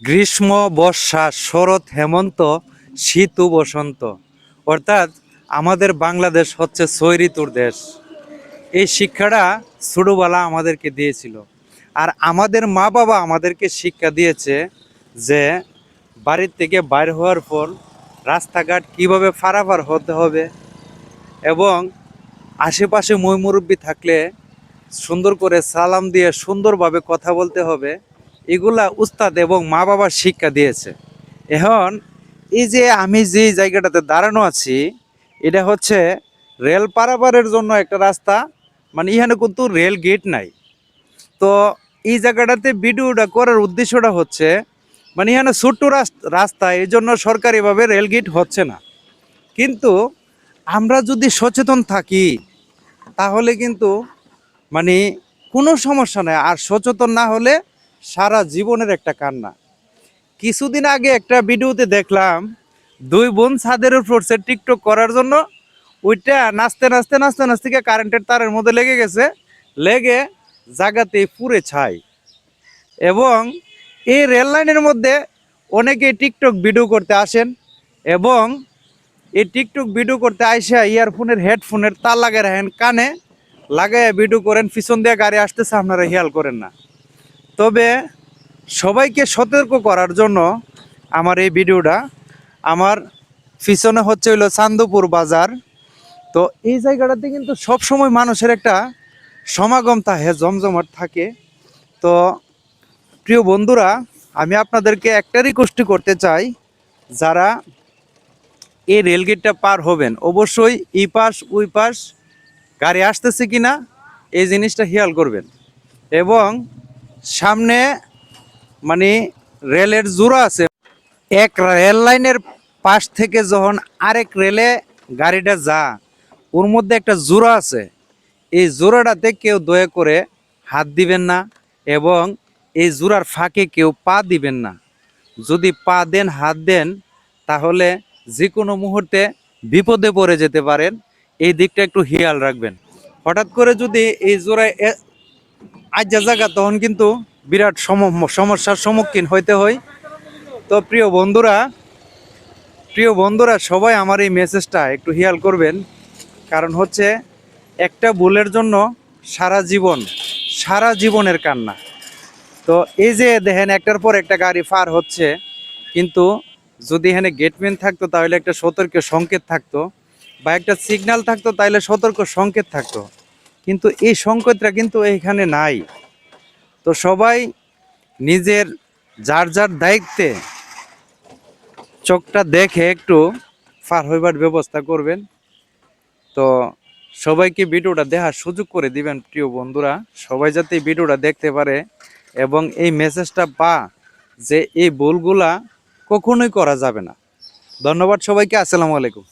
গ্রীষ্ম, বর্ষা, শরৎ, হেমন্ত, শীত ও বসন্ত। অর্থাৎ আমাদের বাংলাদেশ হচ্ছে ৬ ঋতুর দেশ। এই শিক্ষাটা ছোটবেলা আমাদেরকে দিয়েছিল। আর আমাদের মা বাবা আমাদেরকে শিক্ষা দিয়েছে যে বাড়ির থেকে বাইর হওয়ার পর রাস্তাঘাট কীভাবে পারাপার হতে হবে এবং আশেপাশে মই মুরব্বি থাকলে সুন্দর করে সালাম দিয়ে সুন্দরভাবে কথা বলতে হবে। এগুলা উস্তাদ এবং মা বাবার শিক্ষা দিয়েছে। এখন এই যে আমি যে জায়গাটাতে দাঁড়ানো আছি, এটা হচ্ছে রেল পারাপারের জন্য একটা রাস্তা। মানে এখানে কিন্তু রেল গেট নাই। তো এই জায়গাটাতে ভিডিওটা করার উদ্দেশ্যটা হচ্ছে, মানে এখানে ছোট্ট রাস্তা, এই জন্য সরকারিভাবে রেল গেট হচ্ছে না। কিন্তু আমরা যদি সচেতন থাকি তাহলে কিন্তু মানে কোনো সমস্যা নেই। আর সচেতন না হলে সারা জীবনের একটা কান্না। কিছুদিন আগে একটা ভিডিওতে দেখলাম, দুই বোন ছাদের উপর টিকটক করার জন্য ওইটা নাচতে নাচতে নাচতে নাচতে কারেন্টের তারের মধ্যে লেগে গেছে, লেগে জায়গাতে পুড়ে ছাই। এবং এই রেল লাইনের মধ্যে অনেকে টিকটক ভিডিও করতে আসেন এবং এই টিকটক ভিডিও করতে আইসা ইয়ারফোনের হেডফোনের তার লাগাই রাখেন কানে, লাগাইয়া ভিডিও করেন, পিছন দিয়ে গাড়ি আসতেছে আপনারা খেয়াল করেন না। তবে সবাইকে সতর্ক করার জন্য আমার এই ভিডিওটা। আমার পিছনে হচ্ছে হইলো চান্দপুর বাজার। তো এই জায়গাটাতে কিন্তু সব সময় মানুষের একটা সমাগম থাকে, জমজমাট থাকে। তো প্রিয় বন্ধুরা, আমি আপনাদেরকে একটা রিকোয়েস্ট করতে চাই, যারা এই রেলগেটটা পার হবেন অবশ্যই এই পাশ ওই পাশ গাড়ি আসতেছে কিনা এই জিনিসটা খেয়াল করবেন। এবং সামনে মানে রেলের জোড়া আছে, এক রেল লাইনের পাশ থেকে যখন আরেক রেলে গাড়িটা যা, ওর মধ্যে একটা জোড়া আছে। এই জোড়াটাতে কেউ দয়া করে হাত দিবেন না এবং এই জোড়ার ফাঁকে কেউ পা দিবেন না। যদি পা দেন, হাত দেন, তাহলে যে কোনো মুহূর্তে বিপদে পড়ে যেতে পারেন। এই দিকটা একটু খেয়াল রাখবেন। হঠাৎ করে যদি এই জোড়ায় আজ্জা জায়গা, তখন কিন্তু বিরাট সমস্যার সম্মুখীন হইতে হয়। তো প্রিয় বন্ধুরা সবাই আমার এই মেসেজটা একটু খেয়াল করবেন। কারণ হচ্ছে একটা ভুলের জন্য সারা জীবনের কান্না। তো এই যে দেখেন একটার পর একটা গাড়ি পার হচ্ছে, কিন্তু যদি এখানে গেটম্যান থাকতো তাহলে একটা সতর্ক সংকেত থাকতো, বা একটা সিগন্যাল থাকতো তাহলে সতর্ক সংকেত থাকতো। কিন্তু এই সংকেতটা কিন্তু এখানে নাই। তো সবাই নিজের যার যার দায়িত্বে চোখটা দেখে একটু পার হইবার ব্যবস্থা করবেন। তো সবাইকে ভিডিওটা দেখার সুযোগ করে দিবেন প্রিয় বন্ধুরা, সবাই যাতে ভিডিওটা দেখতে পারে এবং এই মেসেজটা যে এই ভুলগুলা কখনোই করা যাবে না। ধন্যবাদ সবাইকে। আসসালামু আলাইকুম।